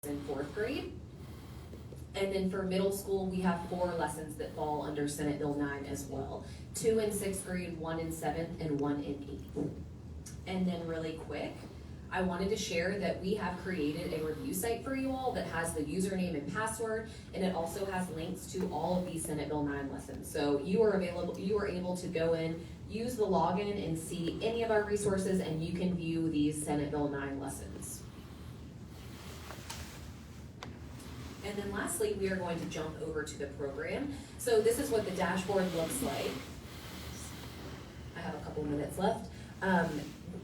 in 4th grade. And then for middle school, we have 4 lessons that fall under Senate Bill 9 as well. 2 in 6th grade, 1 in 7th, and 1 in 8th. And then really quick, I wanted to share that we have created a review site for you all that has the username and password, and it also has links to all of these Senate Bill 9 lessons. So you are able to go in, use the login, and see any of our resources, and you can view these Senate Bill 9 lessons. And then lastly, we are going to jump over to the program. So this is what the dashboard looks like. I have a couple minutes left.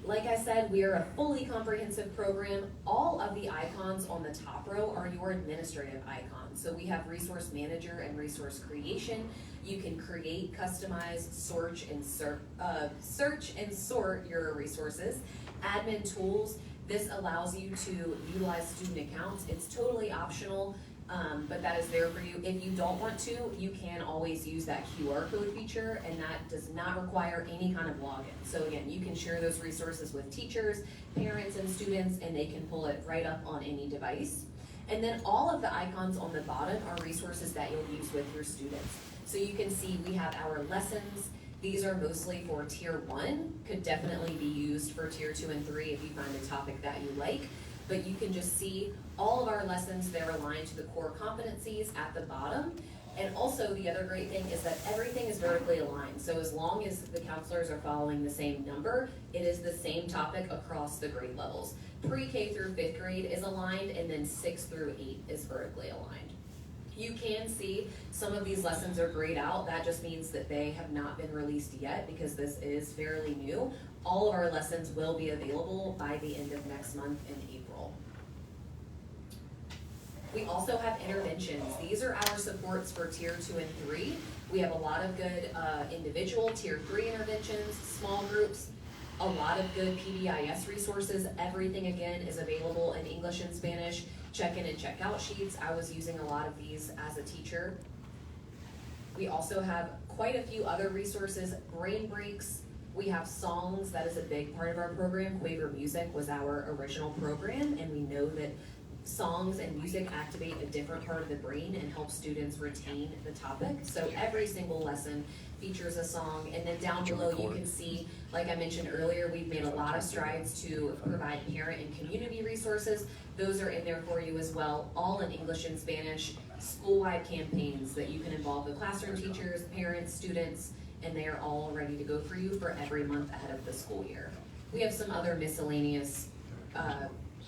Like I said, we are a fully comprehensive program. All of the icons on the top row are your administrative icons. So we have resource manager and resource creation. You can create, customize, search and sort your resources. Admin tools, this allows you to utilize student accounts. It's totally optional. But that is there for you. If you don't want to, you can always use that QR code feature, and that does not require any kind of login. So again, you can share those resources with teachers, parents, and students, and they can pull it right up on any device. And then all of the icons on the bottom are resources that you'll use with your students. So you can see we have our lessons. These are mostly for tier 1, could definitely be used for tier 2 and 3 if you find a topic that you like. But you can just see all of our lessons, they're aligned to the core competencies at the bottom. And also the other great thing is that everything is vertically aligned. So as long as the counselors are following the same number, it is the same topic across the grade levels. Pre-K through 5th grade is aligned, and then 6th through 8 is vertically aligned. You can see some of these lessons are grayed out. That just means that they have not been released yet because this is fairly new. All of our lessons will be available by the end of next month in April. We also have interventions. These are our supports for tier 2 and 3. We have a lot of good individual tier 3 interventions, small groups, a lot of good PBIS resources. Everything again is available in English and Spanish. Check-in and check-out sheets. I was using a lot of these as a teacher. We also have quite a few other resources, brain breaks. We have songs, that is a big part of our program. Quaver Music was our original program, and we know that songs and music activate a different part of the brain and help students retain the topic. So every single lesson features a song, and then down below you can see, like I mentioned earlier, we've made a lot of strides to provide parent and community resources. Those are in there for you as well, all in English and Spanish, school-wide campaigns that you can involve the classroom teachers, parents, students, and they are all ready to go for you for every month ahead of the school year. We have some other miscellaneous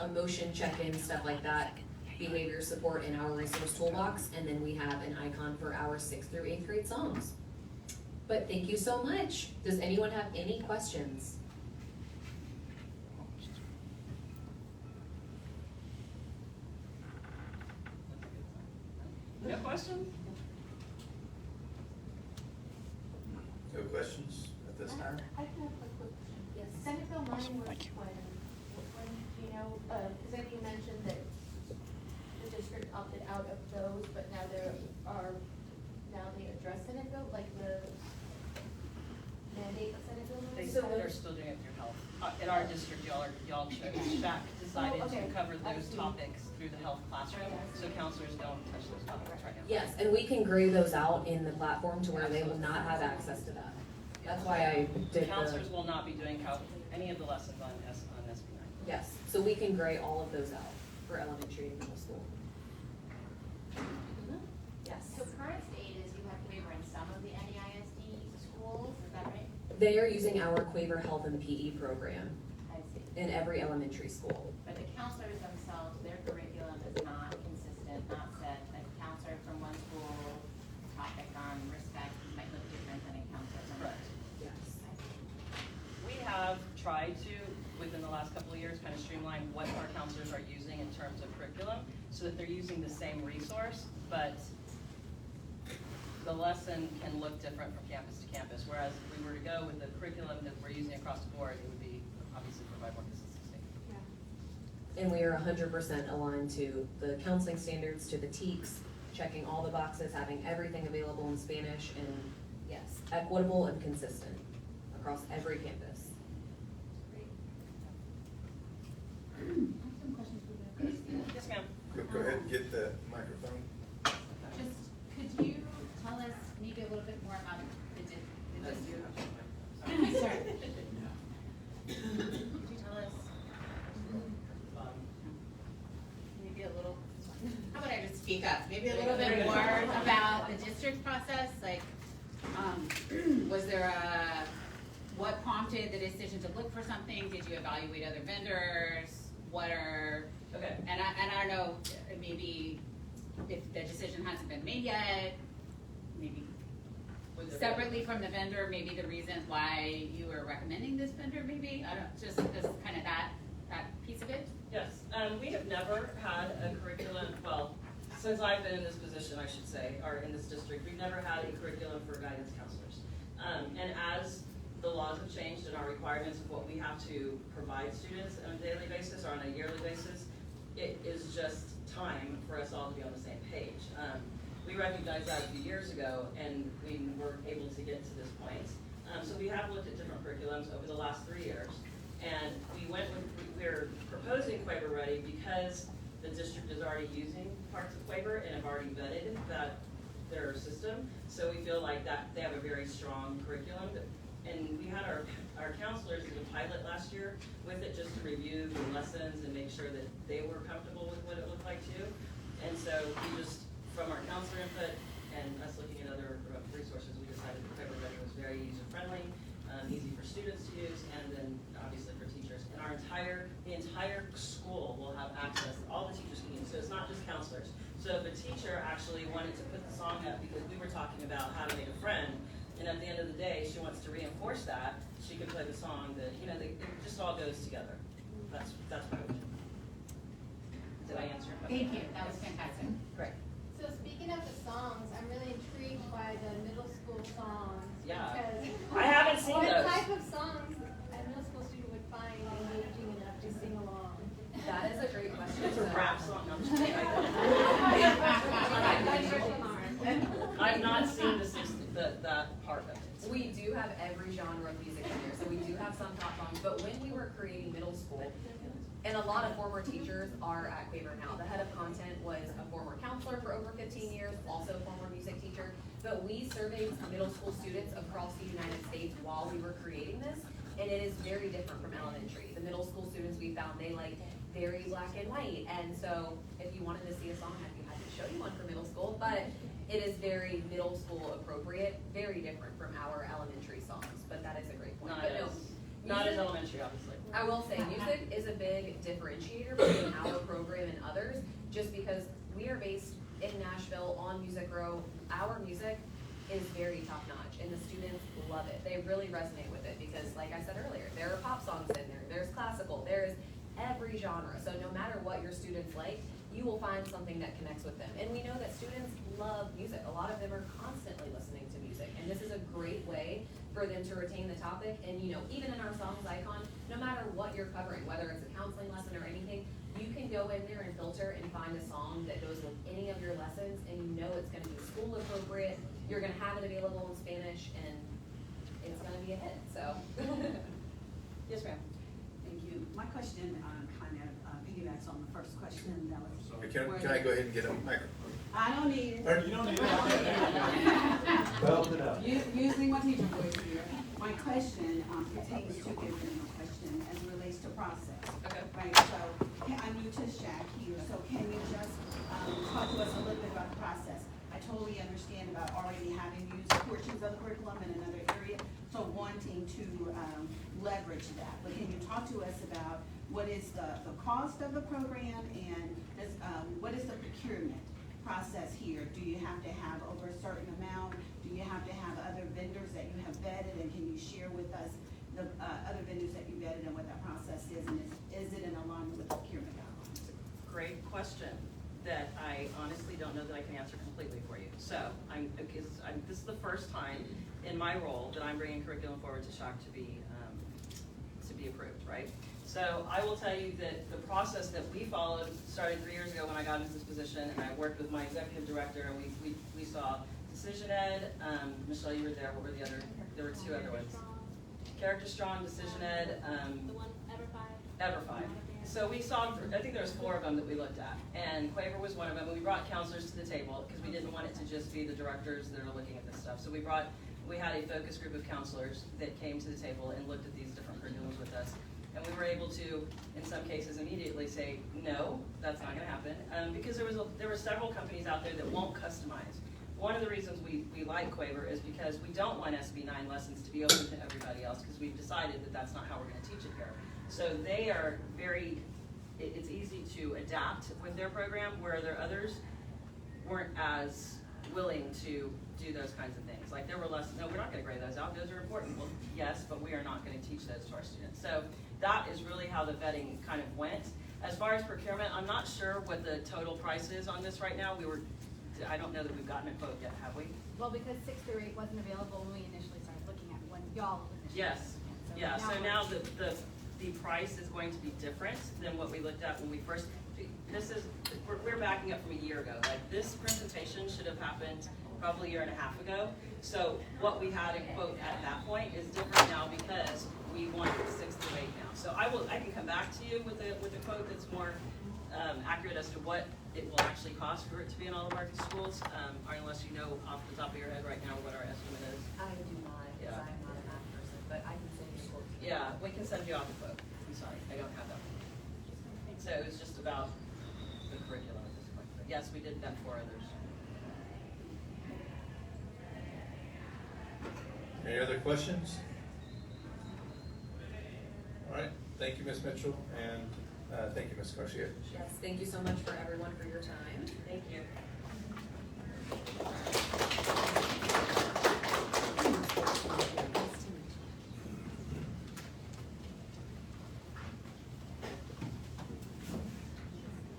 emotion check-in, stuff like that, behavior support in our resource toolbox, and then we have an icon for our 6th through 8th grade songs. But thank you so much. Does anyone have any questions? No questions? No questions at this time? I have a quick question. Yes. Senate Bill 9 was when, you know, because I think you mentioned that the district opted out of those, but now they address Senate Bill, like the mandate of Senate Bill 9? They're still doing it through health. In our district, y'all chose, SHAC decided to cover those topics through the health classroom, so counselors don't touch those topics right now. Yes, and we can gray those out in the platform to where they will not have access to that. That's why I did Counselors will not be doing any of the lessons on SB9. Yes, so we can gray all of those out for elementary and middle school. Yes. So current state is you have waiver in some of the NEISD schools, is that right? They are using our Quaver Health and PE program I see. in every elementary school. But the counselors themselves, their curriculum is not consistent, not set. A counselor from one school topic on respect might look different than a counselor from Correct. Yes. We have tried to, within the last couple of years, kind of streamline what our counselors are using in terms of curriculum so that they're using the same resource, but the lesson can look different from campus to campus. Whereas if we were to go with the curriculum that we're using across the board, it would be obviously provide more consistency. And we are 100% aligned to the counseling standards, to the TEKS, checking all the boxes, having everything available in Spanish, and yes, equitable and consistent across every campus. Great. I have some questions for the Yes, ma'am. Quick get the microphone? Just, could you tell us maybe a little bit more about the sorry. Could you tell us maybe a little, how about I just speak up? Maybe a little bit more about the district process, like, was there what prompted the decision to look for something? Did you evaluate other vendors? What are, Okay. and I don't know, maybe if the decision hasn't been made yet, maybe separately from the vendor, maybe the reasons why you were recommending this vendor, maybe, I don't, just kind of that piece of it? Yes, we have never had a curriculum, well, since I've been in this position, I should say, or in this district, we've never had a curriculum for guidance counselors. And as the laws have changed and our requirements of what we have to provide students on a daily basis or on a yearly basis, it is just time for us all to be on the same page. We recognized that a few years ago, and we were able to get to this point. So we have looked at different curriculums over the last 3 years, and we're proposing Quaver Ready because the district is already using parts of Quaver and have already vetted their system. So we feel like that they have a very strong curriculum. And we had our counselors do a pilot last year with it just to review the lessons and make sure that they were comfortable with what it looked like too. And so we just, from our counselor input and us looking at other resources, we decided that Quaver Ready was very user-friendly, easy for students to use, and then obviously for teachers. And the entire school will have access, all the teachers can use, so it's not just counselors. So if a teacher actually wanted to put the song up, because we were talking about how to make a friend, and at the end of the day, she wants to reinforce that, she could play the song that, it just all goes together. That's my opinion. Did I answer your question? Thank you, that was fantastic. Great. So speaking of the songs, I'm really intrigued by the middle school songs. Yeah. Because I haven't seen what those. type of songs a middle school student would find engaging enough to sing along? That is a great question. It's a rap song. No, I'm just kidding. I've not seen that part of it. We do have every genre of music in here, so we do have some pop songs, but when we were creating middle school, and a lot of former teachers are at Quaver now. The head of content was a former counselor for over 15 years, also a former music teacher, but we surveyed middle school students across the United States while we were creating this, and it is very different from elementary. The middle school students we found, they like very black and white, and so if you wanted to see a song, I'd be happy to show you one for middle school, but it is very middle school appropriate, very different from our elementary songs, but that is a great point. Not as elementary, obviously. I will say, music is a big differentiator between our program and others, just because we are based in Nashville on Music Row. Our music is very top notch, and the students love it. They really resonate with it because, like I said earlier, there are pop songs in there, there's classical, there's every genre. So no matter what your students like, you will find something that connects with them. And we know that students love music. A lot of them are constantly listening to music, and this is a great way for them to retain the topic. And even in our songs icon, no matter what you're covering, whether it's a counseling lesson or anything, you can go in there and filter and find a song that goes with any of your lessons, and it's gonna be school appropriate. You're gonna have it available in Spanish, and it's gonna be a hit, so. Yes, ma'am. Thank you. My question kind of piggybacks on the first question that was. Can I go ahead and get a microphone? I don't need it. You don't need it. Belt it up. Using my teacher voice here. My question pertains to the original question as it relates to process. Okay. Right, so I'm new to SHAC here, so can you just talk to us a little bit about the process? I totally understand about already having used portions of the curriculum in another area, so wanting to leverage that. But can you talk to us about what is the cost of the program and what is the procurement process here? Do you have to have over a certain amount? Do you have to have other vendors that you have vetted? And can you share with us the other vendors that you vetted and what that process is? And is it in alignment with the procurement guidelines? Great question that I honestly don't know that I can answer completely for you. So this is the first time in my role that I'm bringing curriculum forward to SHAC to be approved, right? So I will tell you that the process that we followed started 3 years ago when I got into this position, and I worked with my executive director, and we saw Decision Ed, Michelle, you were there, what were the other, there were two other ones. Character Strong, Decision Ed, The one, Everfi. Everfi. So we saw, I think there was 4 of them that we looked at, and Quaver was one of them, and we brought counselors to the table, because we didn't want it to just be the directors that are looking at this stuff. So we had a focus group of counselors that came to the table and looked at these different curriculums with us. And we were able to, in some cases, immediately say, no, that's not gonna happen, because there were several companies out there that won't customize. One of the reasons we like Quaver is because we don't want SB 9 lessons to be open to everybody else, because we've decided that that's not how we're gonna teach it here. So they are it's easy to adapt with their program, where there others weren't as willing to do those kinds of things. Like there were lessons, no, we're not gonna grade those out, those are important. Well, yes, but we are not gonna teach those to our students. So that is really how the vetting kind of went. As far as procurement, I'm not sure what the total price is on this right now. I don't know that we've gotten a quote yet, have we? Well, because 6 through 8 wasn't available when we initially started looking at when y'all initially. Yes, yeah, so now the price is going to be different than what we looked at when we first, we're backing up from a year ago. Like this presentation should have happened probably a year and a half ago. So what we had in quote at that point is different now because we want 6 through 8 now. So I can come back to you with a quote that's more accurate as to what it will actually cost for it to be in all of our schools, or unless you know off the top of your head right now what our estimate is. I do not, because I'm not a math person, but I can send you a quote. Yeah, we can send you off the quote. I'm sorry, I don't have that. So it was just about the curriculum at this point. But yes, we did that for others. Any other questions? All right, thank you, Ms. Mitchell, and thank you, Ms. Garcia. Yes, thank you so much for everyone for your time. Thank you.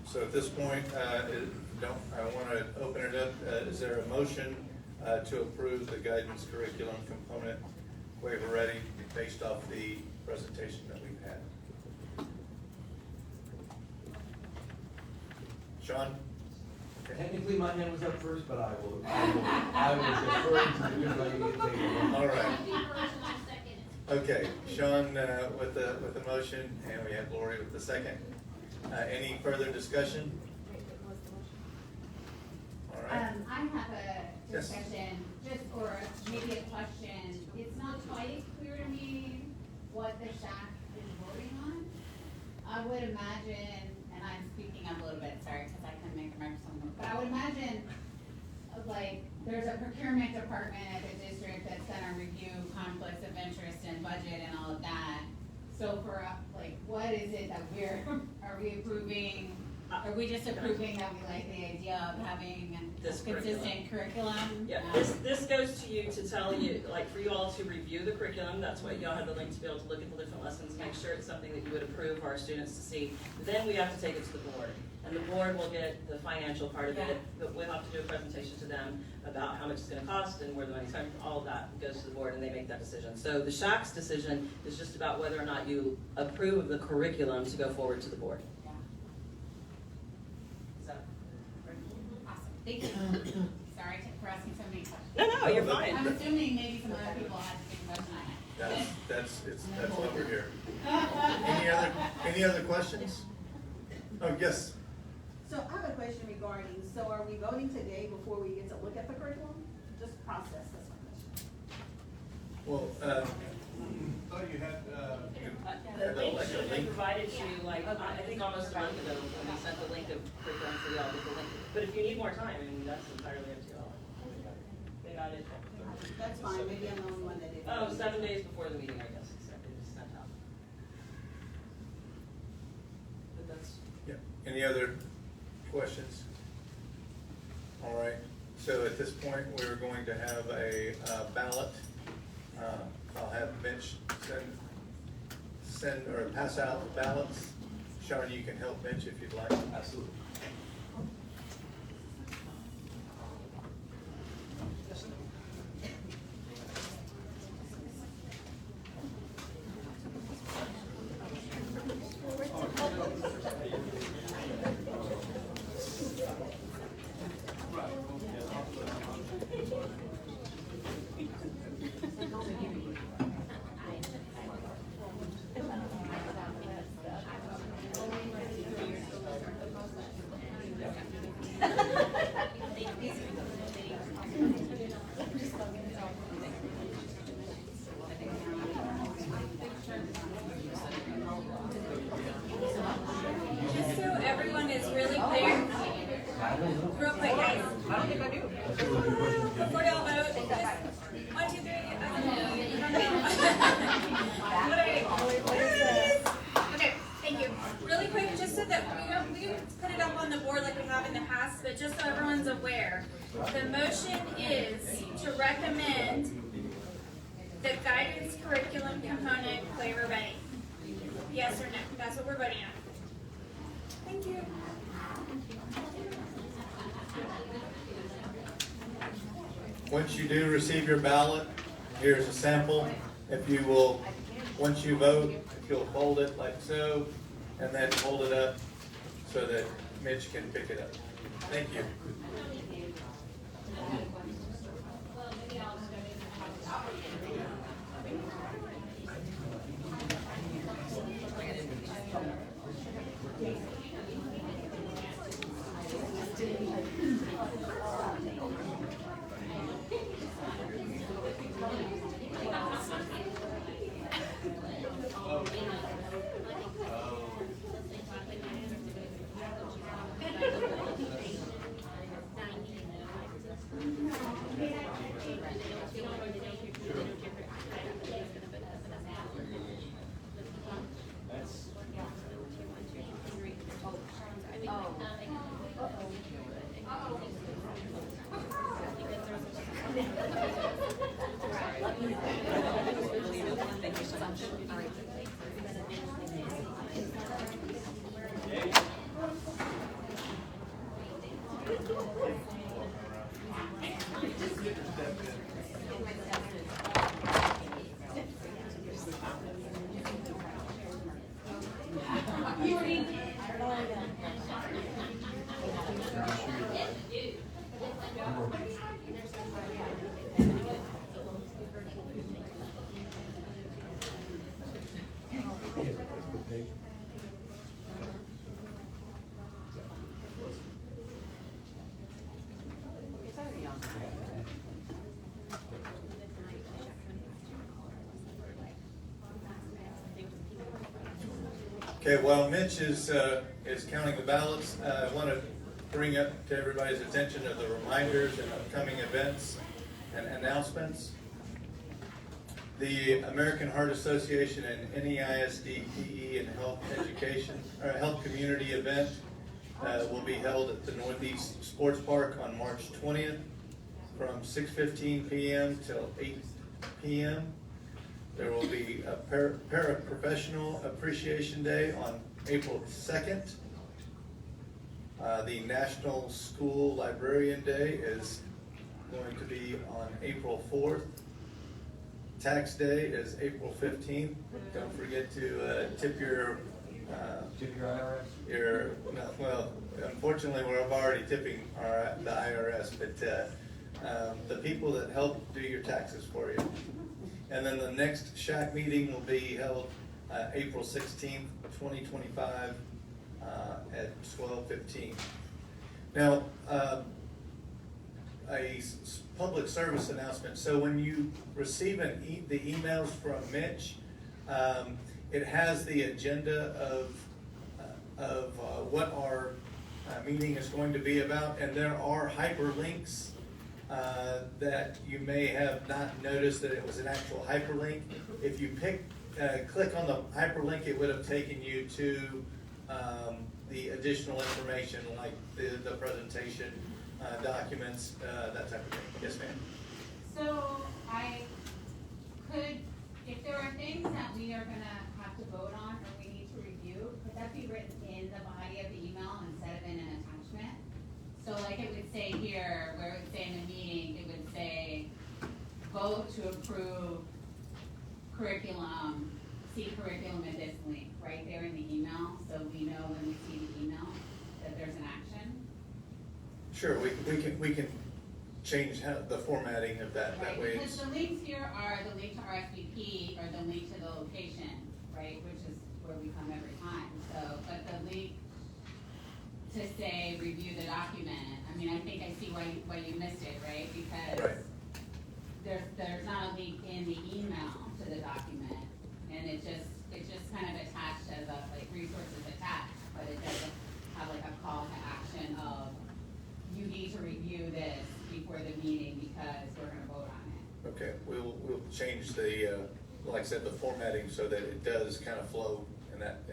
So at this point, I want to open it up. Is there a motion to approve the guidance curriculum component waiver ready based off the presentation that we've had? Sean? Technically, my hand was up first, but I was referring to the good lady at table. All right. Okay, Sean with the motion, and we have Lori with the second. Any further discussion? All right. I have a discussion, or maybe a question. It's not quite clear to me what the SHAC is voting on. I would imagine, and I'm speaking up a little bit, sorry, because I couldn't make the microphone work, but I would imagine, like, there's a procurement department at the district that's gonna review conflicts of interest and budget and all of that. So for, like, what is it that are we approving? Are we just approving that we like the idea of having This a consistent curriculum? Yeah, this goes to you to tell you, like, for you all to review the curriculum. That's why y'all have the link to be able to look at the different lessons, make sure it's something that you would approve for our students to see. Then we have to take it to the board, and the board will get the financial part of it. But we'll have to do a presentation to them about how much it's gonna cost and where the money's coming from. All of that goes to the board, and they make that decision. So the SHAC's decision is just about whether or not you approve of the curriculum to go forward to the board. Yeah. Is that Awesome, thank you. Sorry for asking so many questions. No, you're fine. I'm assuming maybe some other people had the same question I had. That's why we're here. Any other questions? Oh, yes. So I have a question regarding, so are we voting today before we get to look at the curriculum? Just process, that's my question. Well, Thought you had, The link should have been provided to you, like, I think almost a month ago, when we sent the link of curriculum to y'all with the link. But if you need more time, I mean, that's entirely up to y'all. They got it. That's fine, maybe I'm the only one that didn't. Oh, 7 days before the meeting, I guess, except it was sent out. But that's, yeah. Any other questions? All right. So at this point, we're going to have a ballot. I'll have Mitch send or pass out the ballots. Sean, you can help Mitch if you'd like. absolutely. board like we have in the past, but just so everyone's aware, the motion is to recommend the guidance curriculum component waiver ready. Yes or no? That's what we're voting on. Thank you. Once you do receive your ballot, here's a sample. If you will, once you vote, if you'll fold it like so, and then hold it up so that Mitch can pick it up. Thank you. Okay, while Mitch is counting the ballots, I want to bring up to everybody's attention of the reminders and upcoming events and announcements. The American Heart Association and NEISD PE and Health Education or Health Community event will be held at the Northeast Sports Park on March 20th from 6:15 p.m. till 8 p.m. There will be a Paraprofessional Appreciation Day on April 2nd. The National School Librarian Day is going to be on April 4th. Tax Day is April 15th. Don't forget to tip your IRS? well, unfortunately, we're already tipping the IRS, but the people that help do your taxes for you. And then the next SHAC meeting will be held April 16th, 2025 at 12:15. Now, a public service announcement. So when you receive the emails from Mitch, it has the agenda of what our meeting is going to be about, and there are hyperlinks that you may have not noticed that it was an actual hyperlink. If you click on the hyperlink, it would have taken you to the additional information like the presentation, documents, that type of thing. Yes, ma'am. So if there are things that we are gonna have to vote on or we need to review, could that be written in the body of the email instead of in an attachment? So like it would say here, where it would say in the meeting, it would say, vote to approve curriculum, see curriculum at this link, right there in the email, so we know when we see the email that there's an action. Sure, we can change the formatting of that Right, way. because the links here are the link to RSVP or the link to the location, right, which is where we come every time. So, but the link to say review the document, I mean, I think I see why you missed it, right? Because Right. there's not a link in the email to the document, and it's just kind of attached as a like resources attached, but it doesn't have like a call to action of you need to review this before the meeting because we're gonna vote on it. Okay, we'll change the like I said, the formatting so that it does kind of flow in that.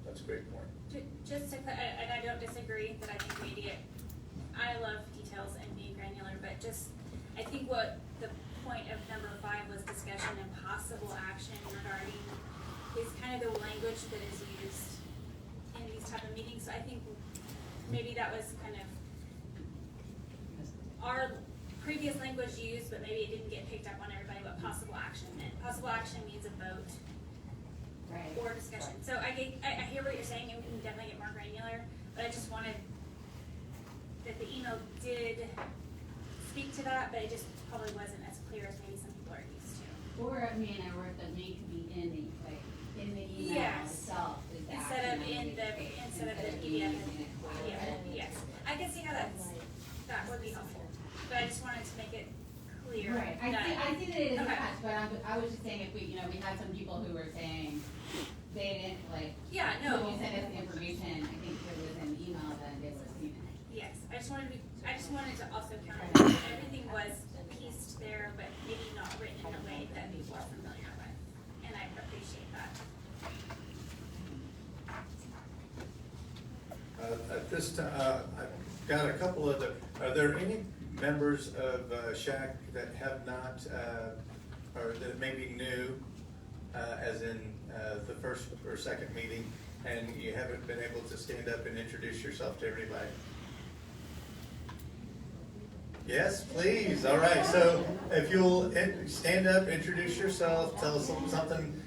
That's a great point. Just to, and I don't disagree that I think media, I love details and being granular, but just, I think what the point of number 5 was discussion and possible action regarding is kind of the language that is used in these type of meetings. So I think maybe that was kind of our previous language used, but maybe it didn't get picked up on everybody what possible action meant. Possible action means a vote. Right. Or discussion. So I hear what you're saying, and we can definitely get more granular, but I just wanted, that the email did speak to that, but it just probably wasn't as clear as maybe some people are used to. Or, I mean, or the link could be in the, like, in the email Yes. itself. Is the Instead of action in the, item. instead of the being PDF. in it Yeah, collaboratively. yes. I can see how that would be helpful, but I just wanted to make it clear. Right, I that- see that it is Okay. attached, but I was just saying if we, we had some people who were saying they didn't, like, Yeah, when no, you sent us the information, I think it was an email, then they would have seen it. yes, I just wanted to also counter that everything was pieced there, but maybe not written in a way that people are familiar with, and I appreciate that. At this time, I've got a couple of are there any members of SHAC that have not, or that may be new, as in the first or second meeting, and you haven't been able to stand up and introduce yourself to everybody? Yes, please. All right. So if you'll stand up, introduce yourself, tell us something,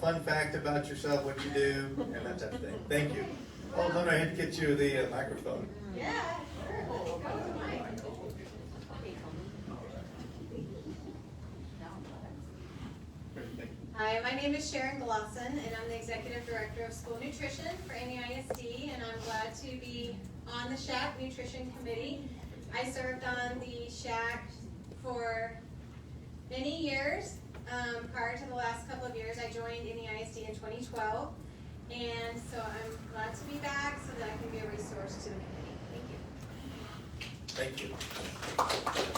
fun fact about yourself, what you do, and that type of thing. Thank you. Hold on, I had to get you the microphone. Yeah, sure. Go with the mic. Hi, my name is Sharon Glosson, and I'm the Executive Director of School Nutrition for NEISD, and I'm glad to be on the SHAC Nutrition Committee. I served on the SHAC for many years. Prior to the last couple of years, I joined NEISD in 2012, and so I'm glad to be back so that I can be a resource to the committee. Thank you. Thank you.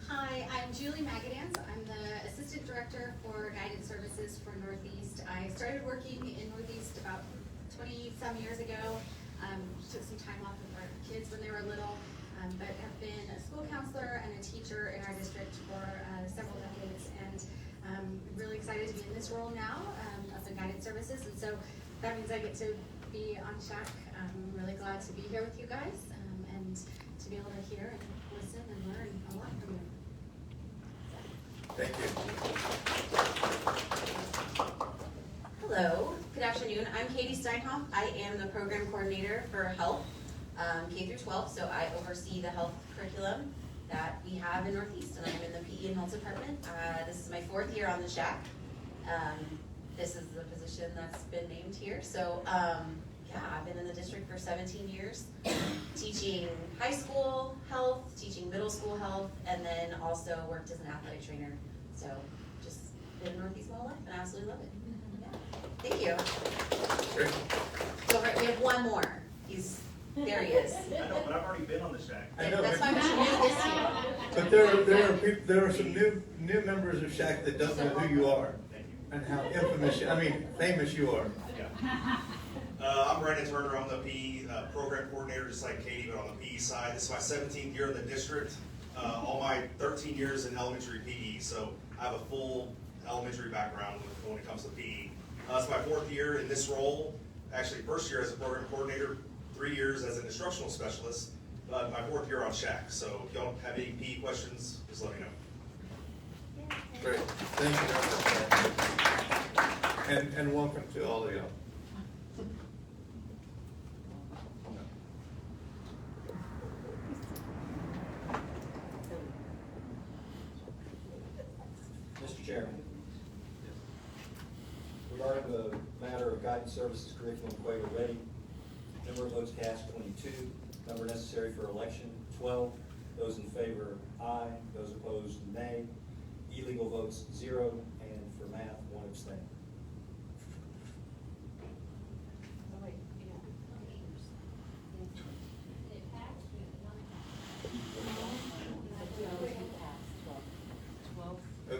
Hi, I'm Julie Magadans. I'm the Assistant Director for Guidance Services for Northeast. I started working in Northeast about 20-some years ago. Took some time off with our kids when they were little, but have been a school counselor and a teacher in our district for several decades, and really excited to be in this role now of the Guidance Services, and so that means I get to be on SHAC. I'm really glad to be here with you guys and to be able to hear and listen and learn a lot from you. Thank you. Hello, good afternoon. I'm Katie Steinhoff. I am the program coordinator for health, K through 12. So I oversee the health curriculum that we have in Northeast, and I'm in the PE and health department. This is my 4th year on the SHAC. This is the position that's been named here. So yeah, I've been in the district for 17 years, teaching high school health, teaching middle school health, and then also worked as an athletic trainer. So just been in Northeast my whole life, and I absolutely love it. Thank you. Great. So we have one more. There he is. I know, but I've already been on the SHAC. I know, That's why we should do this year. But there are some new members of SHAC that don't know who you are Thank you. and how famous you are. Yeah. I'm Brandon Turner. I'm the PE program coordinator, just like Katie, but on the PE side. This is my 17th year in the district. All my 13 years in elementary PE, so I have a full elementary background when it comes to PE. It's my 4th year in this role. Actually, 1st year as a program coordinator, 3 years as an instructional specialist, my 4th year on SHAC. So if y'all have any PE questions, just let me know. Great. Thank you. And welcome to all of y'all. Mr. Chairman, regarding the matter of guidance services curriculum waiver ready, number of votes cast 22, number necessary for election 12, those in favor aye, those opposed nay, illegal votes 0, and for math 1 abstain.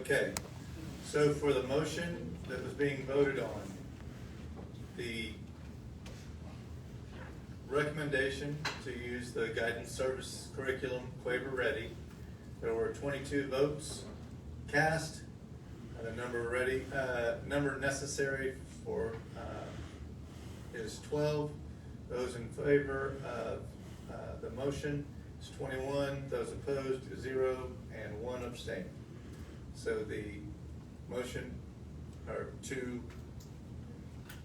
Okay, so for the motion that was being voted on, the recommendation to use the guidance service curriculum Quaver Ready, there were 22 votes cast, and the number necessary for, is 12. Those in favor of, the motion is 21, those opposed is 0, and 1 abstain. So the motion, or to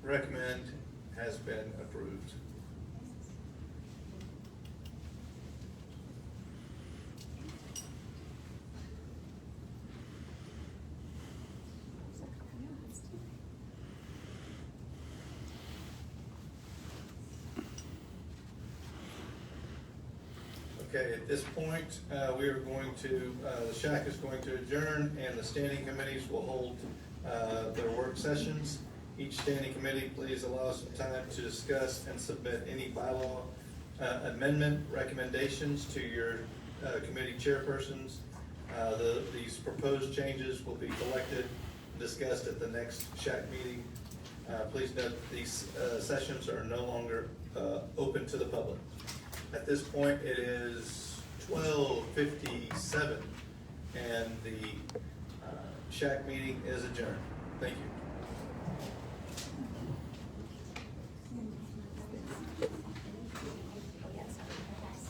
recommend, has been approved. Okay, at this point, we are going to, the SHAC is going to adjourn, and the standing committees will hold their work sessions. Each standing committee, please allow some time to discuss and submit any bylaw amendment recommendations to your committee chairpersons. These proposed changes will be collected and discussed at the next SHAC meeting. Please note that these sessions are no longer open to the public. At this point, it is 12:57, and the SHAC meeting is adjourned. Thank you.